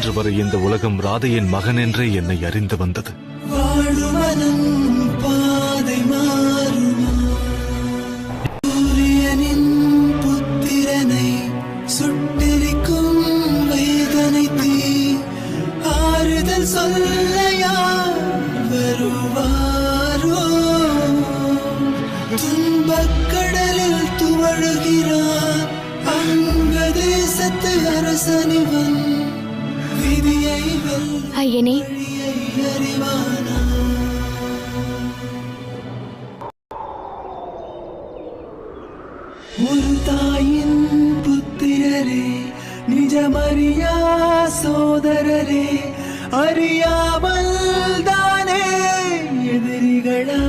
இன்று வரை இந்த உலகம் ராதையின் மகன் என்றே என்னை அறிந்து வந்தது. பாதை மாறுமா? சூரியனின் புத்திரனை சுட்டெரிக்கும் வேதனை தீ ஆறுதல் சொல்லையா வருவாரோ? துன்பக்கடலில் துவழுகிறார் அங்க தேசத்து அரசனிவன். விதியை ஐயனே, அறிவானா? ஒரு தாயின் புத்திரரே, நிஜமறியா சோதரரே, அறியாமல் தானே எதிரிகளா